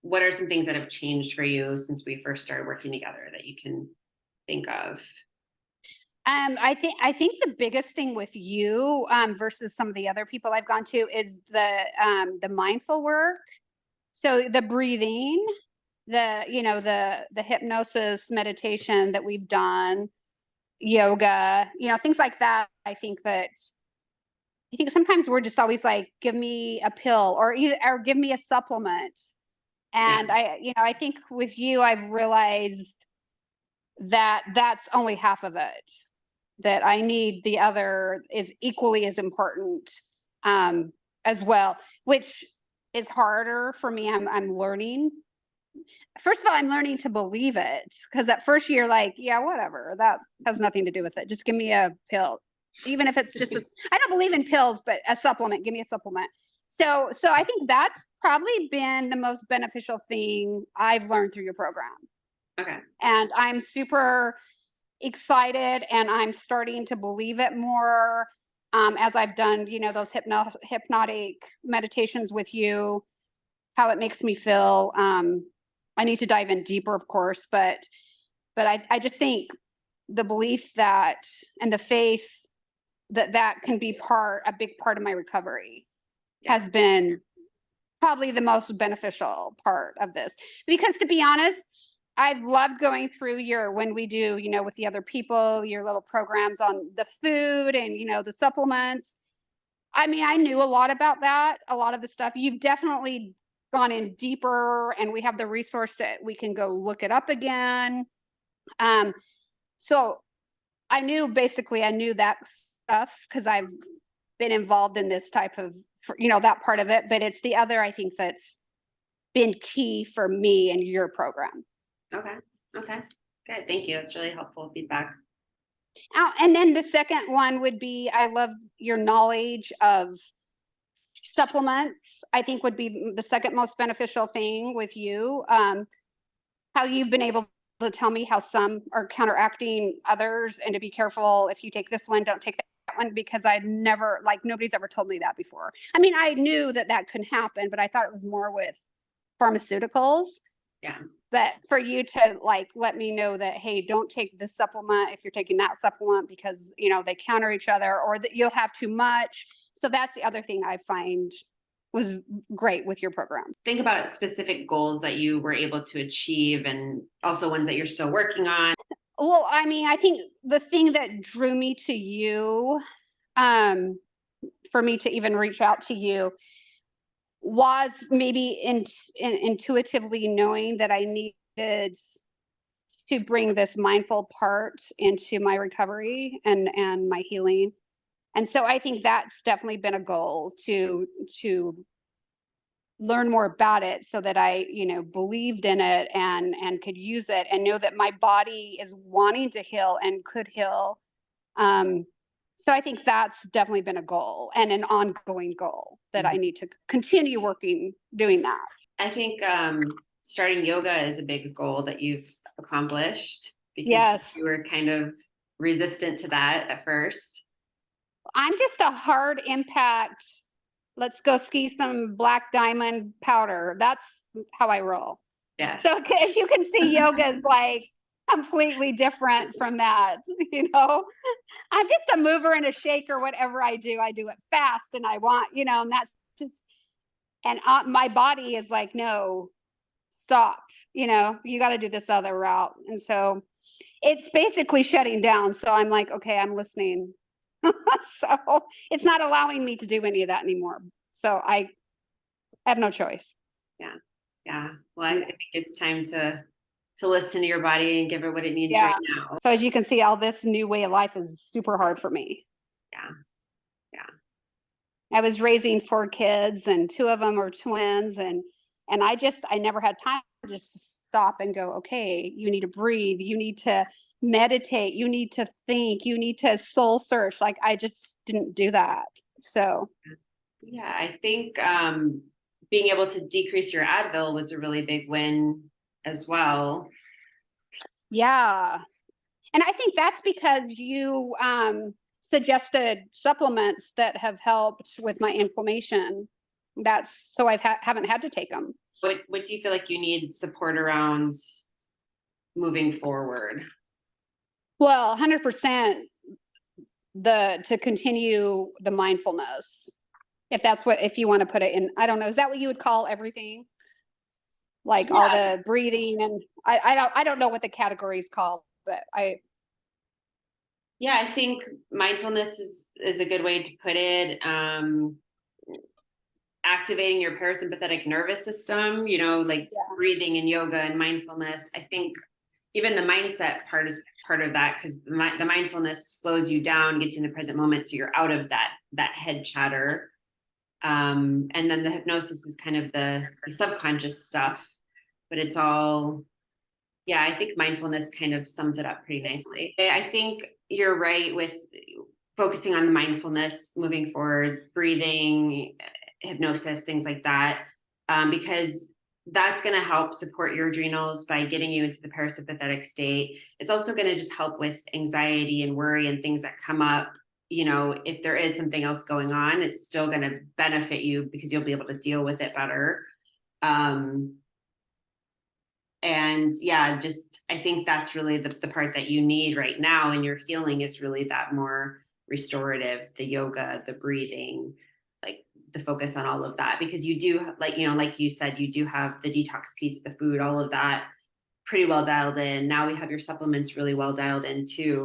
what are some things that have changed for you since we first started working together that you can think of? I think the biggest thing with you, versus some of the other people I've gone to, is the mindful work. So the breathing, the hypnosis meditation that we've done, yoga, things like that. I think sometimes we're just always like, give me a pill or give me a supplement. Yeah. And I think with you, I've realized that that's only half of it. That I need the other is equally as important, as well, which is harder for me. I'm learning. First of all, I'm learning to believe it, because at first you're like, yeah, whatever, that has nothing to do with it. Just give me a pill, even if it's just I don't believe in pills, but a supplement. Give me a supplement. So I think that's probably been the most beneficial thing I've learned through your program, Okay. and I'm super excited, and I'm starting to believe it more, as I've done, those hypnotic meditations with you, how it makes me feel. I need to dive in deeper, of course, but I just think the belief that and the faith that that can be a big part of my recovery Yeah. has been probably the most beneficial part of this. Because to be honest, I've loved going through when we do, with the other people, your little programs on the food and, the supplements. I mean, I knew a lot about that, a lot of the stuff. You've definitely gone in deeper, and we have the resource that we can go look it up again. Um, so I knew that stuff because I've been involved in this type of, that part of it. But it's the other, I think, that's been key for me in your program. Okay. Okay. Good. Thank you. That's really helpful feedback. And then the second one would be, I love your knowledge of supplements. I think would be the second most beneficial thing with you. How you've been able to tell me how some are counteracting others, and to be careful, if you take this one, don't take that one, because I'd never, like, nobody's ever told me that before. I mean, I knew that that could happen, but I thought it was more with pharmaceuticals. Yeah. But for you to like let me know that, hey, don't take this supplement if you're taking that supplement, because they counter each other, or that you'll have too much. So that's the other thing I find was great with your program. Think about specific goals that you were able to achieve and also ones that you're still working on. Well, I mean, I think the thing that drew me to you, um, for me to even reach out to you, was maybe intuitively knowing that I needed to bring this mindful part into my recovery and my healing. And so I think that's definitely been a goal to learn more about it, so that I, believed in it and could use it, and know that my body is wanting to heal and could heal. Um, so I think that's definitely been a goal and an ongoing goal that I Mhm. need to continue doing that. I think starting yoga is a big goal that you've accomplished because you Yes. were kind of resistant to that at first. I'm just a hard impact. Let's go ski some black diamond powder. That's how I roll. Yeah. So as you can see, yoga is like completely different from that. You know, I'm just a mover and a shaker. Whatever I do it fast, and I want, and that's just, and my body is like, no, stop. You got to do this other route. And so it's basically shutting down. So I'm like, okay, I'm listening. So it's not allowing me to do any of that anymore. So I have no choice. Yeah. Yeah. Well, I Yeah. think it's time to listen to your body and give it what it needs right Yeah. now. So as you can see, all this new way of life is super hard for me. Yeah. Yeah. I was raising 4 kids, and 2 of them are twins, and I never had time to just stop and go, okay, you need to breathe, you need to meditate, you need to think, you need to soul search. Like, I just didn't do that. So Yeah. I think being able to decrease your Advil was a really big win as well. yeah. And I think that's because you suggested supplements that have helped with my inflammation. That's so I haven't had to take them. What do you feel like you need support around moving forward? Well, 100% to continue the mindfulness. If you want to put it in, I don't know, is that what you would call everything? Like all Yeah, the breathing, and I don't know what the category is called, but yeah, I think mindfulness is a good way to put it. Activating your parasympathetic nervous system, like yeah. breathing and yoga and mindfulness. I think even the mindset part is part of that, because the mindfulness slows you down, gets you in the present moment, so you're out of that head chatter. And then the hypnosis is kind of the subconscious stuff, but it's all, yeah, I think mindfulness kind of sums it up pretty nicely. I think you're right with focusing on the mindfulness moving forward, breathing, hypnosis, things like that, because that's going to help support your adrenals by getting you into the parasympathetic state. It's also going to just help with anxiety and worry and things that come up. If there is something else going on, it's still going to benefit you because you'll be able to deal with it better. Um, and yeah, just I think that's really the part that you need right now in your healing, is really that more restorative, the yoga, the breathing, like the focus on all of that, because you do, like you said, you do have the detox piece, the food, all of that pretty well dialed in. Now we have your supplements really well dialed in too.